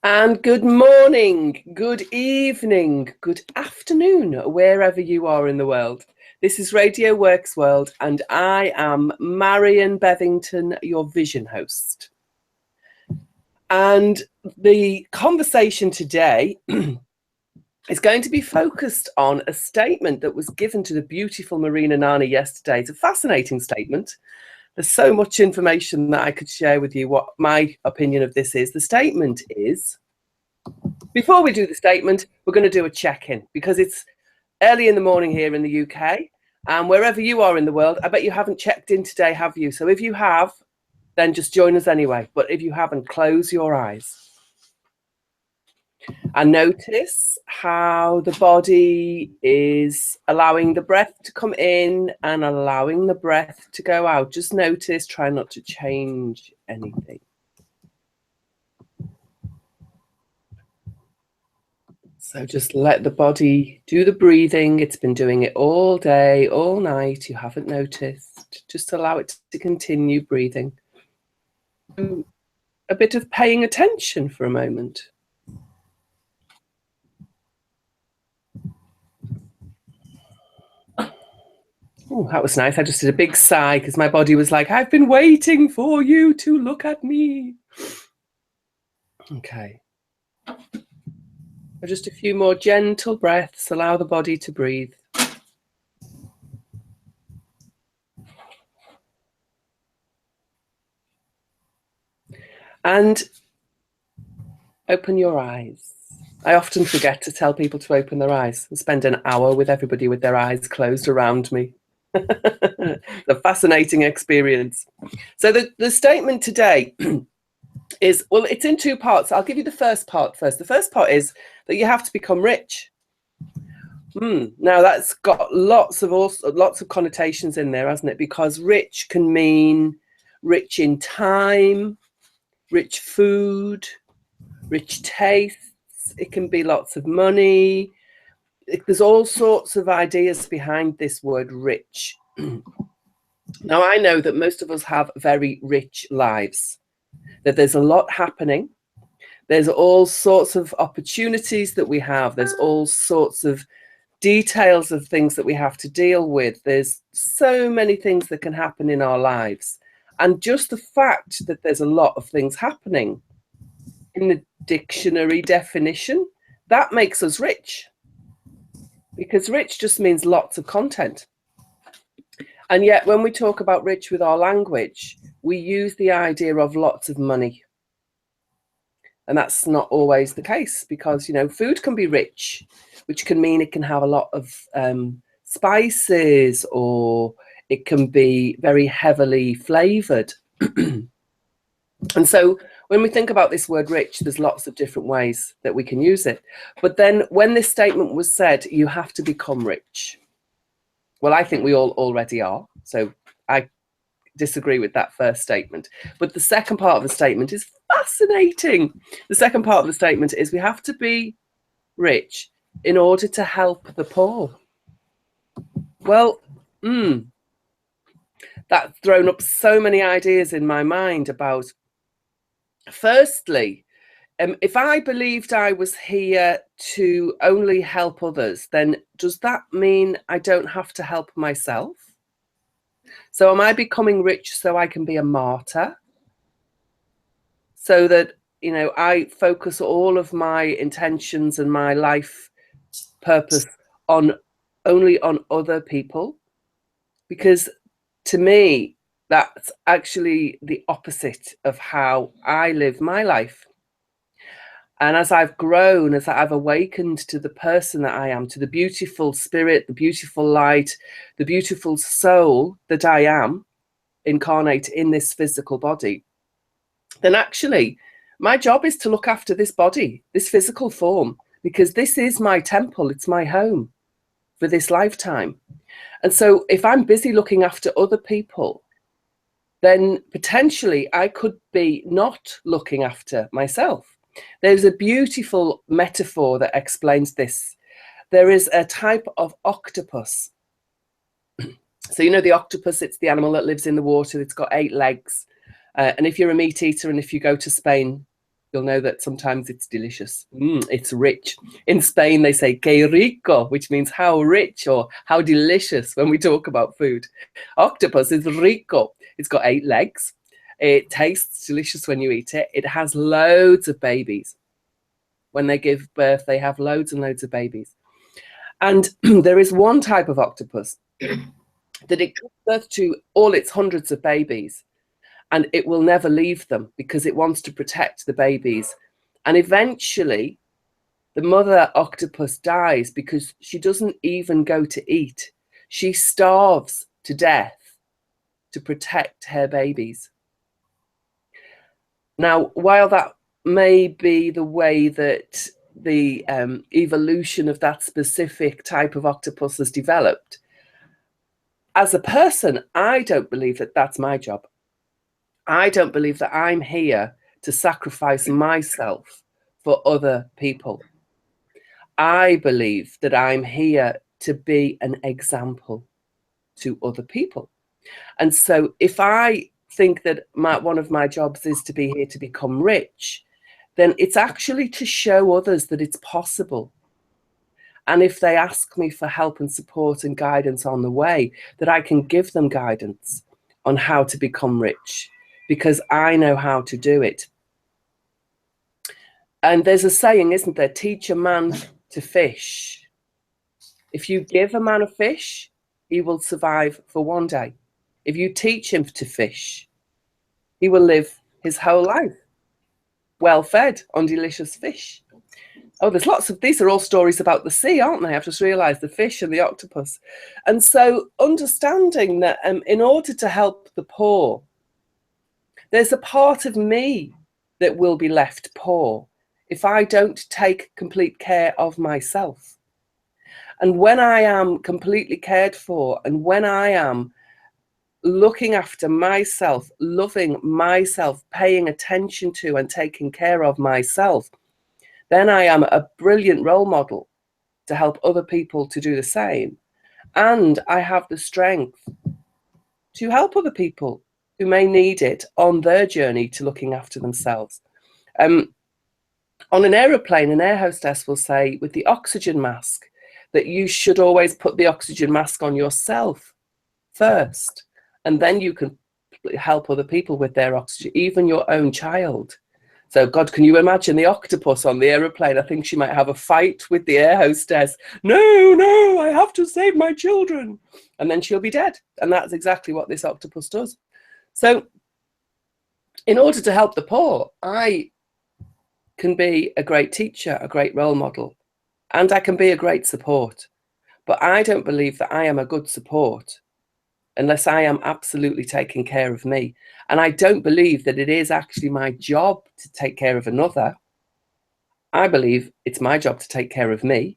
And good morning, good evening, good afternoon, wherever you are in the world. This is Radio Works World, and I am Marion Bevington, your vision host. And the conversation today is going to be focused on a statement that was given to the beautiful Marina Nani yesterday. It's a fascinating statement. There's so much information that I could share with you what my opinion of this is. The statement is, before we do the statement, we're going to do a check-in because it's early in the morning here in the UK, and wherever you are in the world, I bet you haven't checked in today, have you? So if you have, then just join us anyway. But if you haven't, close your eyes and notice how the body is allowing the breath to come in and allowing the breath to go out. Just notice, try not to change anything. So just let the body do the breathing. It's been doing it all day, all night. You haven't noticed. Just allow it to continue breathing. A bit of paying attention for a moment. Oh, that was nice. I just did a big sigh because my body was like, I've been waiting for you to look at me. Okay. Just a few more gentle breaths. Allow the body to breathe. And open your eyes. I often forget to tell people to open their eyes. I spend an hour with everybody with their eyes closed around me. It's a fascinating experience. So the statement today is, well, it's in two parts. I'll give you the first part first. The first part is that you have to become rich. Now that's got lots of connotations in there, hasn't it? Because rich can mean rich in time, rich food, rich tastes. It can be lots of money. There's all sorts of ideas behind this word rich. Now, I know that most of us have very rich lives, that there's a lot happening. There's all sorts of opportunities that we have. There's all sorts of details of things that we have to deal with. There's so many things that can happen in our lives. And just the fact that there's a lot of things happening in the dictionary definition, that makes us rich. Because rich just means lots of content. And yet when we talk about rich with our language, we use the idea of lots of money. And that's not always the case because, you know, food can be rich, which can mean it can have a lot of spices, or it can be very heavily flavored. And so when we think about this word rich, there's lots of different ways that we can use it. But then when this statement was said, you have to become rich. Well, I think we all already are. So I disagree with that first statement. But the second part of the statement is fascinating. The second part of the statement is we have to be rich in order to help the poor. Well, that's thrown up so many ideas in my mind about, firstly, if I believed I was here to only help others, then does that mean I don't have to help myself? So am I becoming rich so I can be a martyr? So that, you know, I focus all of my intentions and my life purpose only on other people? Because to me, that's actually the opposite of how I live my life. And as I've grown, as I've awakened to the person that I am, to the beautiful spirit, the beautiful light, the beautiful soul that I am, incarnate in this physical body, then actually my job is to look after this body, this physical form, because this is my temple, it's my home for this lifetime. And so if I'm busy looking after other people, then potentially I could be not looking after myself. There's a beautiful metaphor that explains this. There is a type of octopus. So you know the octopus, it's the animal that lives in the water. It's got 8 legs. And if you're a meat eater and if you go to Spain, you'll know that sometimes it's delicious. It's rich. In Spain, they say que rico, which means how rich or how delicious when we talk about food. Octopus is rico. It's got 8 legs. It tastes delicious when you eat it. It has loads of babies. When they give birth, they have loads and loads of babies. And there is one type of octopus that it gives birth to all its hundreds of babies, and it will never leave them because it wants to protect the babies. And eventually, the mother octopus dies because she doesn't even go to eat. She starves to death to protect her babies. Now, while that may be the way that the evolution of that specific type of octopus has developed, as a person, I don't believe that that's my job. I don't believe that I'm here to sacrifice myself for other people. I believe that I'm here to be an example to other people. And so if I think that one of my jobs is to be here to become rich, then it's actually to show others that it's possible. And if they ask me for help and support and guidance on the way, that I can give them guidance on how to become rich, because I know how to do it. And there's a saying, isn't there? Teach a man to fish. If you give a man a fish, he will survive for one day. If you teach him to fish, he will live his whole life well fed on delicious fish. Oh, there's lots of, these are all stories about the sea, aren't they? I've just realized, the fish and the octopus. And so understanding that in order to help the poor, there's a part of me that will be left poor if I don't take complete care of myself. And when I am completely cared for, and when I am looking after myself, loving myself, paying attention to and taking care of myself, then I am a brilliant role model to help other people to do the same. And I have the strength to help other people who may need it on their journey to looking after themselves. On an aeroplane, an air hostess will say with the oxygen mask that you should always put the oxygen mask on yourself first, and then you can help other people with their oxygen, even your own child. So, God, can you imagine the octopus on the aeroplane? I think she might have a fight with the air hostess. No, I have to save my children. And then she'll be dead. And that's exactly what this octopus does. So, in order to help the poor, I can be a great teacher, a great role model, and I can be a great support. But I don't believe that I am a good support unless I am absolutely taking care of me. And I don't believe that it is actually my job to take care of another. I believe it's my job to take care of me,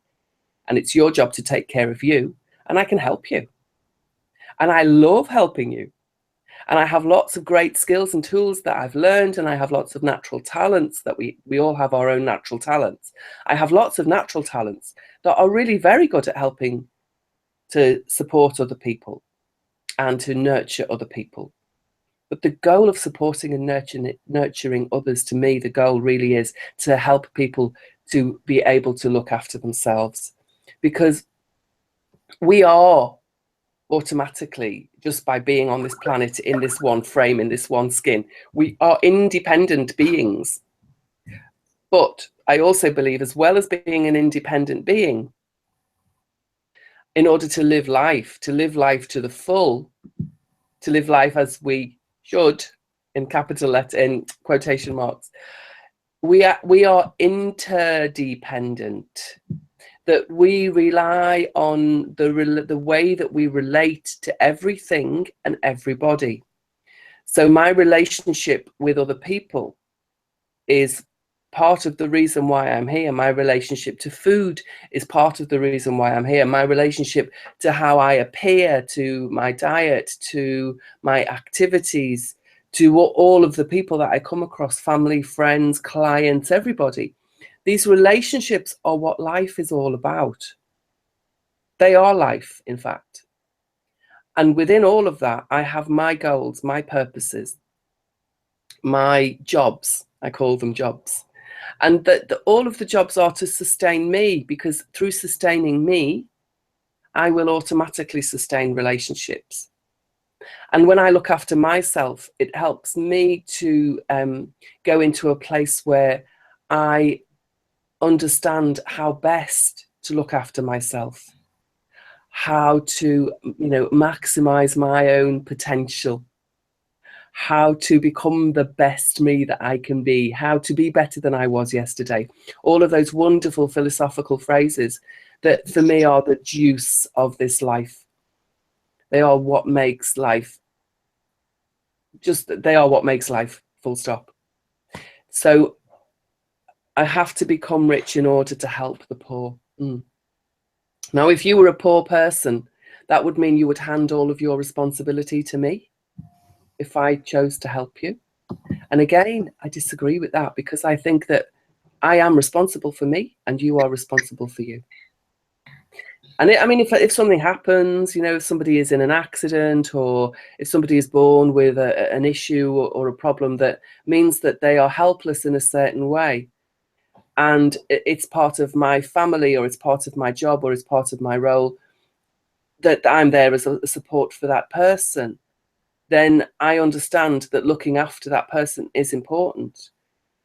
and it's your job to take care of you, and I can help you. And I love helping you. And I have lots of great skills and tools that I've learned, and I have lots of natural talents that we all have our own natural talents. I have lots of natural talents that are really very good at helping to support other people and to nurture other people. But the goal of supporting and nurturing others, to me, the goal really is to help people to be able to look after themselves. Because we are automatically, just by being on this planet, in this one frame, in this one skin, we are independent beings. But I also believe, as well as being an independent being, in order to live life to the full, to live life as we should, in capital letter, in quotation marks, we are interdependent. That we rely on the way that we relate to everything and everybody. So my relationship with other people is part of the reason why I'm here. My relationship to food is part of the reason why I'm here. My relationship to how I appear, to my diet, to my activities, to all of the people that I come across, family, friends, clients, everybody. These relationships are what life is all about. They are life, in fact. And within all of that, I have my goals, my purposes, my jobs. I call them jobs. And that all of the jobs are to sustain me, because through sustaining me, I will automatically sustain relationships. And when I look after myself, it helps me to go into a place where I understand how best to look after myself, how to, maximize my own potential, how to become the best me that I can be, how to be better than I was yesterday. All of those wonderful philosophical phrases that for me are the juice of this life. They are what makes life, they are what makes life, full stop. So I have to become rich in order to help the poor. Now, if you were a poor person, that would mean you would hand all of your responsibility to me if I chose to help you. And again, I disagree with that, because I think that I am responsible for me and you are responsible for you. And if something happens, if somebody is in an accident, or if somebody is born with an issue or a problem that means that they are helpless in a certain way, and it's part of my family, or it's part of my job, or it's part of my role, that I'm there as a support for that person, then I understand that looking after that person is important,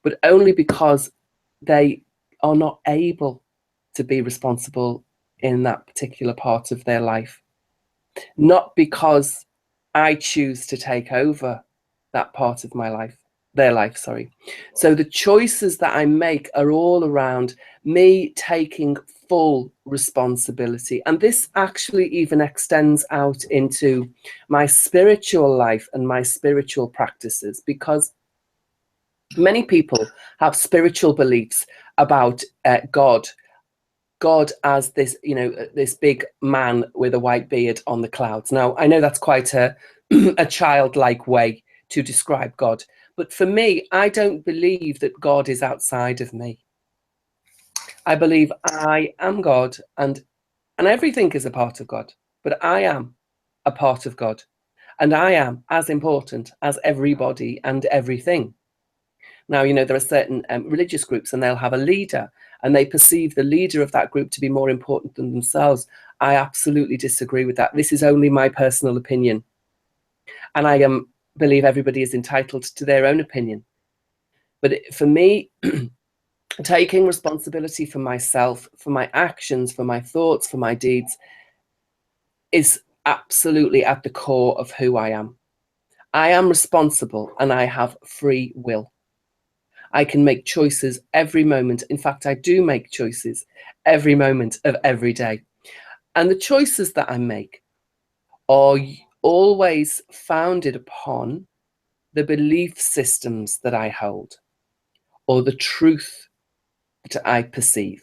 but only because they are not able to be responsible in that particular part of their life. Not because I choose to take over that part of my life, their life, sorry. So the choices that I make are all around me taking full responsibility. And this actually even extends out into my spiritual life and my spiritual practices, because many people have spiritual beliefs about God as this, this big man with a white beard on the clouds. Now, I know that's quite a childlike way to describe God, but for me, I don't believe that God is outside of me. I believe I am God, and everything is a part of God, but I am a part of God, and I am as important as everybody and everything. Now, there are certain religious groups, and they'll have a leader, and they perceive the leader of that group to be more important than themselves. I absolutely disagree with that. This is only my personal opinion. And I believe everybody is entitled to their own opinion. But for me, taking responsibility for myself, for my actions, for my thoughts, for my deeds, is absolutely at the core of who I am. I am responsible, and I have free will. I can make choices every moment. In fact, I do make choices every moment of every day. And the choices that I make are always founded upon the belief systems that I hold, or the truth that I perceive.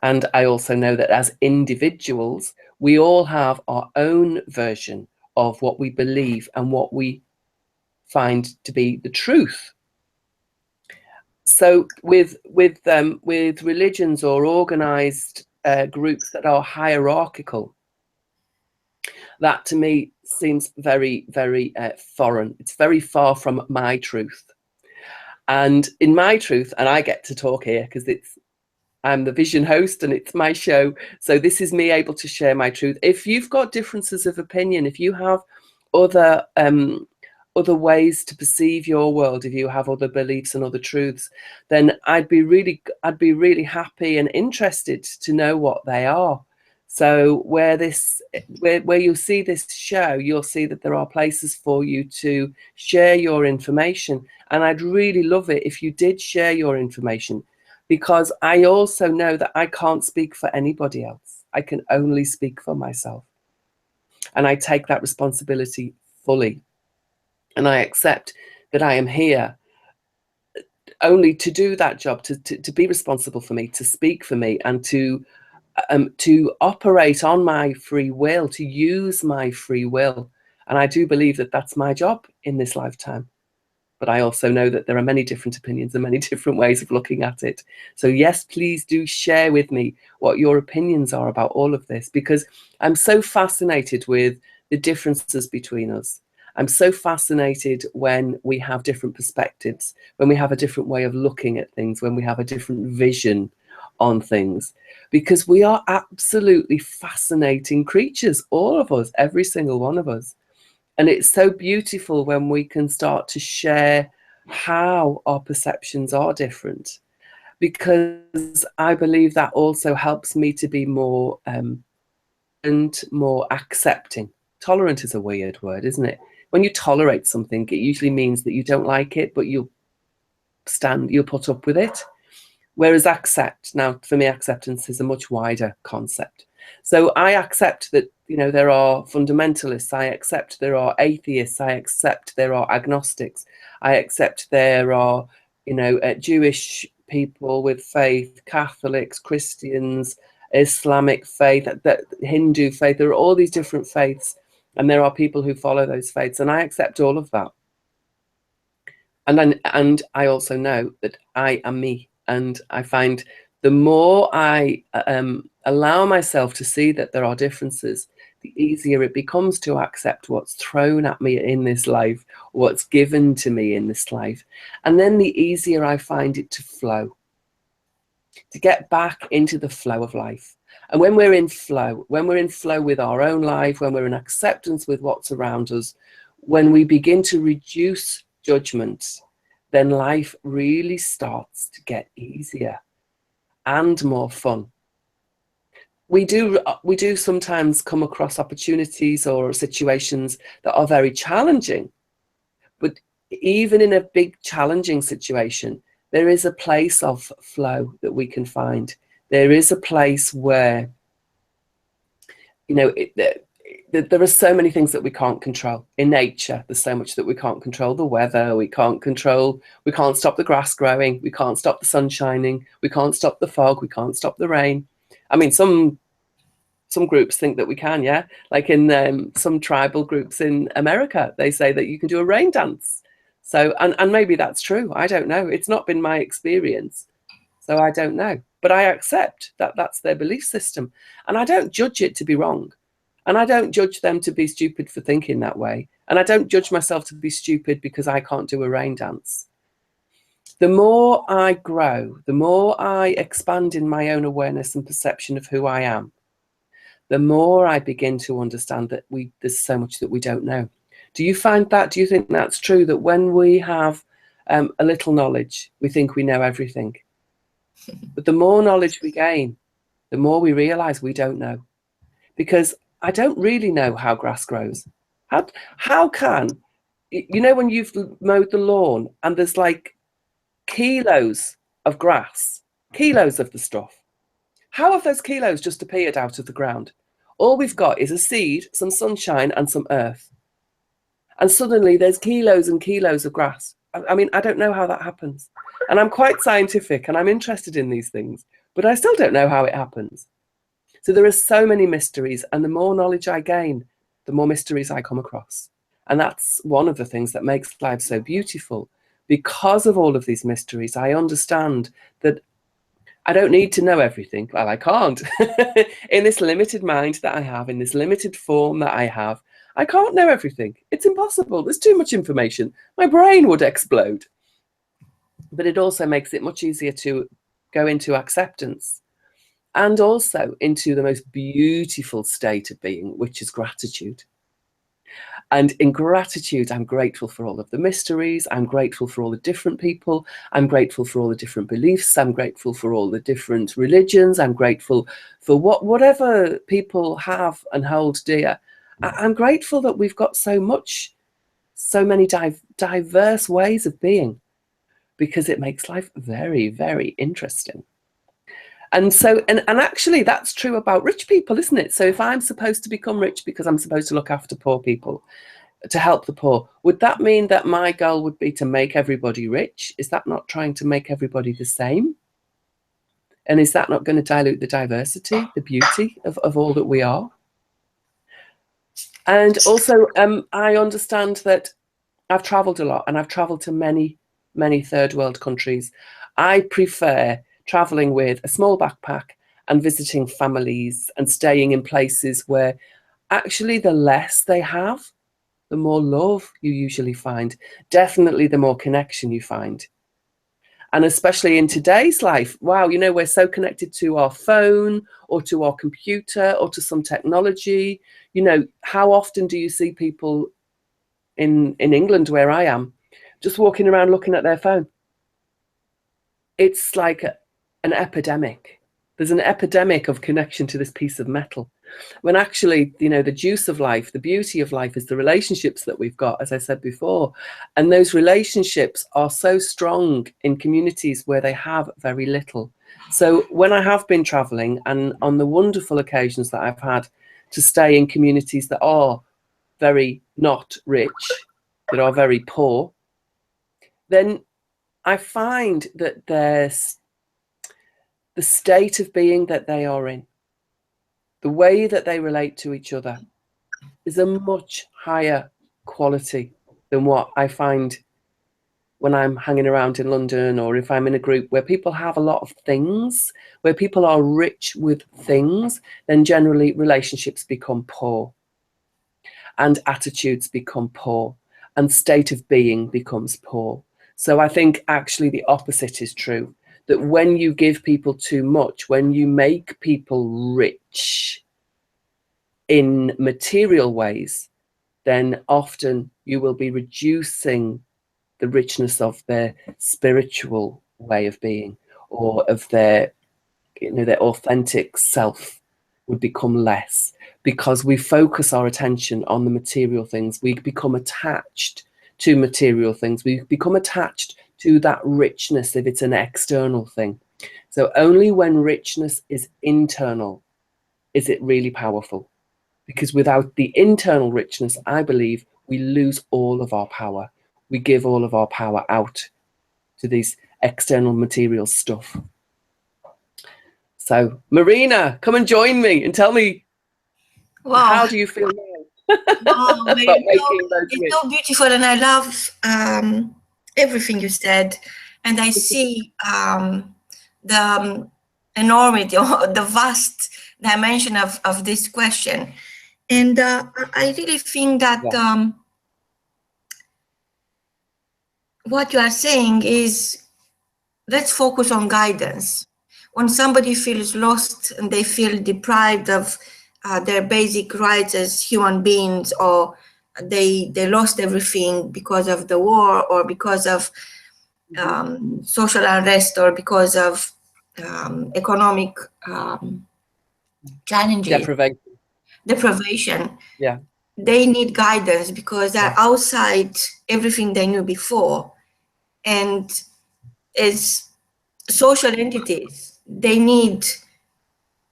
And I also know that as individuals, we all have our own version of what we believe and what we find to be the truth. So with religions or organized groups that are hierarchical, that to me seems very, very foreign. It's very far from my truth. And in my truth, and I get to talk here because I'm the vision host and it's my show. So this is me able to share my truth. If you've got differences of opinion, if you have other ways to perceive your world, if you have other beliefs and other truths, then I'd be really happy and interested to know what they are. So where you see this show, you'll see that there are places for you to share your information. And I'd really love it if you did share your information, because I also know that I can't speak for anybody else. I can only speak for myself. And I take that responsibility fully. And I accept that I am here only to do that job, to be responsible for me, to speak for me, and to operate on my free will, to use my free will. And I do believe that that's my job in this lifetime. But I also know that there are many different opinions and many different ways of looking at it. So yes, please do share with me what your opinions are about all of this, because I'm so fascinated with the differences between us. I'm so fascinated when we have different perspectives, when we have a different way of looking at things, when we have a different vision on things, because we are absolutely fascinating creatures, all of us, every single one of us. And it's so beautiful when we can start to share how our perceptions are different, because I believe that also helps me to be more and more accepting. Tolerant is a weird word, isn't it? When you tolerate something, it usually means that you don't like it, but you'll put up with it. Whereas accept, now for me, acceptance is a much wider concept. So I accept that, there are fundamentalists. I accept there are atheists. I accept there are agnostics. I accept there are, Jewish people with faith, Catholics, Christians, Islamic faith, that Hindu faith. There are all these different faiths, and there are people who follow those faiths, and I accept all of that. And I also know that I am me, and I find the more I allow myself to see that there are differences, the easier it becomes to accept what's thrown at me in this life, what's given to me in this life, and then the easier I find it to flow, to get back into the flow of life. And when we're in flow with our own life, when we're in acceptance with what's around us, when we begin to reduce judgment, then life really starts to get easier and more fun. We do sometimes come across opportunities or situations that are very challenging, but even in a big challenging situation, there is a place of flow that we can find. There is a place where, there are so many things that we can't control in nature. There's so much that we can't control. The weather, we can't stop the grass growing, we can't stop the sun shining, we can't stop the fog, we can't stop the rain. I mean, some groups think that we can, yeah? Like in some tribal groups in America, they say that you can do a rain dance. So, and maybe that's true. I don't know. It's not been my experience, so I don't know. But I accept that that's their belief system. And I don't judge it to be wrong. And I don't judge them to be stupid for thinking that way. And I don't judge myself to be stupid because I can't do a rain dance. The more I grow, the more I expand in my own awareness and perception of who I am, the more I begin to understand that there's so much that we don't know. Do you find that? Do you think that's true, that when we have a little knowledge, we think we know everything? But the more knowledge we gain, the more we realize we don't know. Because I don't really know how grass grows. How can, when you've mowed the lawn and there's like kilos of grass, kilos of the stuff, how have those kilos just appeared out of the ground? All we've got is a seed, some sunshine, and some earth. And suddenly there's kilos and kilos of grass. I mean, I don't know how that happens. And I'm quite scientific and I'm interested in these things, but I still don't know how it happens. So there are so many mysteries, and the more knowledge I gain, the more mysteries I come across. And that's one of the things that makes life so beautiful. Because of all of these mysteries, I understand that I don't need to know everything. Well, I can't. In this limited mind that I have, in this limited form that I have, I can't know everything. It's impossible. There's too much information. My brain would explode. But it also makes it much easier to go into acceptance, and also into the most beautiful state of being, which is gratitude. And in gratitude, I'm grateful for all of the mysteries. I'm grateful for all the different people. I'm grateful for all the different beliefs. I'm grateful for all the different religions. I'm grateful for whatever people have and hold dear. I'm grateful that we've got so many diverse ways of being, because it makes life very, very interesting. And so, and actually that's true about rich people, isn't it? So if I'm supposed to become rich because I'm supposed to look after poor people, to help the poor, would that mean that my goal would be to make everybody rich? Is that not trying to make everybody the same? And is that not going to dilute the diversity, the beauty of all that we are? And also, I understand that I've traveled a lot, and I've traveled to many, many third world countries. I prefer traveling with a small backpack and visiting families and staying in places where actually the less they have, the more love you usually find. Definitely the more connection you find. And especially in today's life, wow, you know, we're so connected to our phone or to our computer or to some technology. You know, how often do you see people in England, where I am, just walking around looking at their phone? It's like an epidemic. There's an epidemic of connection to this piece of metal, when actually, you know, the juice of life, the beauty of life is the relationships that we've got, as I said before. And those relationships are so strong in communities where they have very little. So when I have been traveling, and on the wonderful occasions that I've had to stay in communities that are very not rich, that are very poor, then I find that there's the state of being that they are in, the way that they relate to each other, is a much higher quality than what I find when I'm hanging around in London, or if I'm in a group where people have a lot of things, where people are rich with things. Then generally relationships become poor, and attitudes become poor, and state of being becomes poor. So I think actually the opposite is true, that when you give people too much, when you make people rich in material ways, then often you will be reducing the richness of their spiritual way of being, or of their, you know, their authentic self would become less, because we focus our attention on the material things. We become attached to material things. We become attached to that richness if it's an external thing. So only when richness is internal is it really powerful. Because without the internal richness, I believe we lose all of our power. We give all of our power out to these external material stuff. So, Marina, come and join me and tell me, Wow. How do you feel now Wow, about making those it's so beautiful, and I love everything you said, and I see the enormity or the vast dimension of this question. And I really think that what you are saying is, let's focus on guidance. When somebody feels lost and they feel deprived of their basic rights as human beings, or they lost everything because of the war, or because of social unrest, or because of economic challenges, deprivation. Yeah. They need guidance because they're outside everything they knew before. And as social entities, they need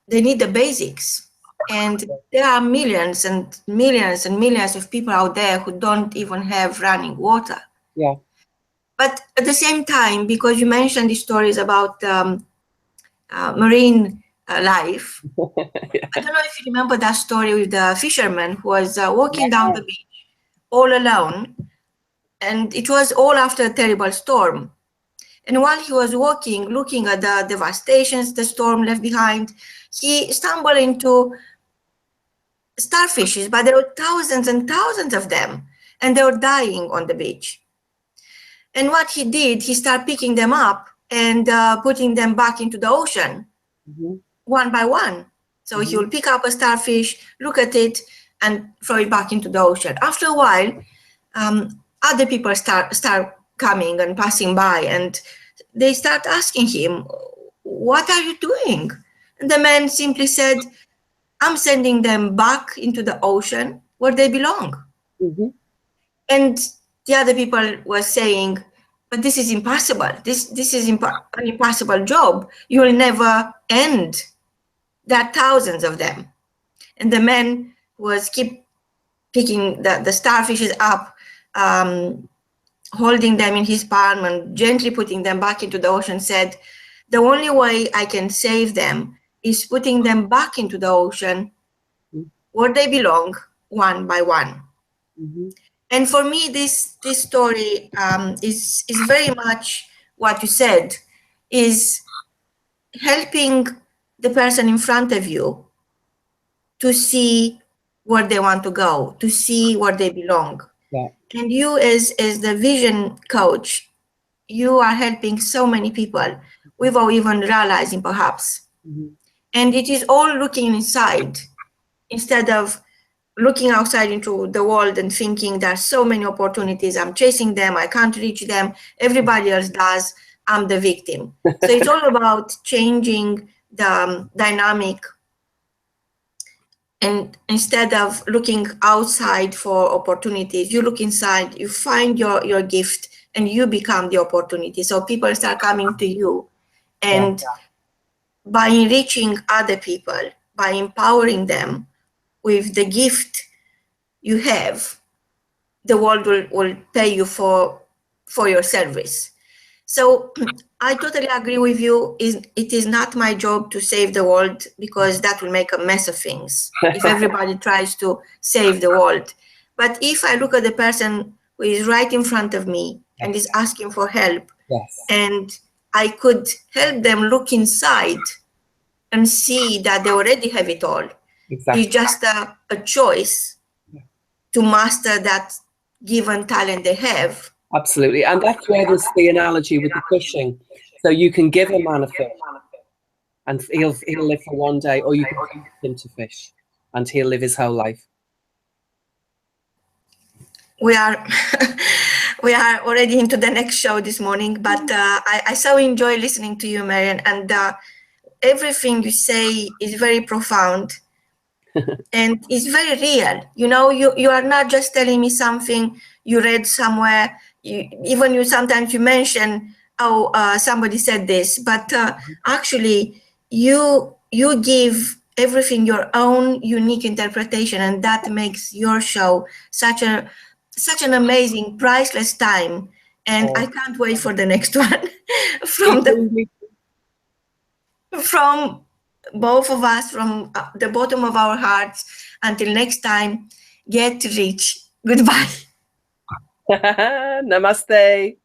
the basics. And there are millions and millions and millions of people out there who don't even have running water. Yeah. But at the same time, because you mentioned the stories about marine life, I don't know if you remember that story with the fisherman who was walking down the beach all alone, and it was all after a terrible storm. And while he was walking, looking at the devastations the storm left behind, he stumbled into starfishes, but there were thousands and thousands of them, and they were dying on the beach. And what he did, he started picking them up and putting them back into the ocean, one by one. So he will pick up a starfish, look at it, and throw it back into the ocean. After a while, other people start coming and passing by, and they start asking him, "What are you doing?" And the man simply said, "I'm sending them back into the ocean where they belong." And the other people were saying, "But this is impossible. This is an impossible job. You will never end. There are thousands of them." And the man was keep picking the starfishes up, holding them in his palm and gently putting them back into the ocean, said, "The only way I can save them is putting them back into the ocean where they belong, one by one." And for me, this story is very much what you said, is helping the person in front of you to see where they want to go, to see where they belong. Yeah. And you as the vision coach, you are helping so many people without even realizing perhaps. And it is all looking inside instead of looking outside into the world and thinking there are so many opportunities, I'm chasing them, I can't reach them, everybody else does, I'm the victim. So it's all about changing the dynamic, and instead of looking outside for opportunities, you look inside, you find your gift, and you become the opportunity. So people start coming to you, and by enriching other people, by empowering them with the gift you have, the world will pay you for your service. So I totally agree with you. It is not my job to save the world, because that will make a mess of things if everybody tries to save the world. But if I look at the person who is right in front of me and is asking for help, and I could help them look inside and see that they already have it all. Exactly. It's just a choice to master that given talent they have. Absolutely. And that's where there's the analogy with the fishing. So you can give a man a fish and he'll live for one day, or you can teach him to fish and he'll live his whole life. We are we are already into the next show this morning, but I so enjoy listening to you, Marion, and everything you say is very profound. And it's very real. You know, you are not just telling me something you read somewhere. You sometimes you mention, somebody said this, but actually you give everything your own unique interpretation, and that makes your show such an amazing, priceless time. And I can't wait for the next one from both of us, from the bottom of our hearts. Until next time, get rich. Goodbye. Namaste.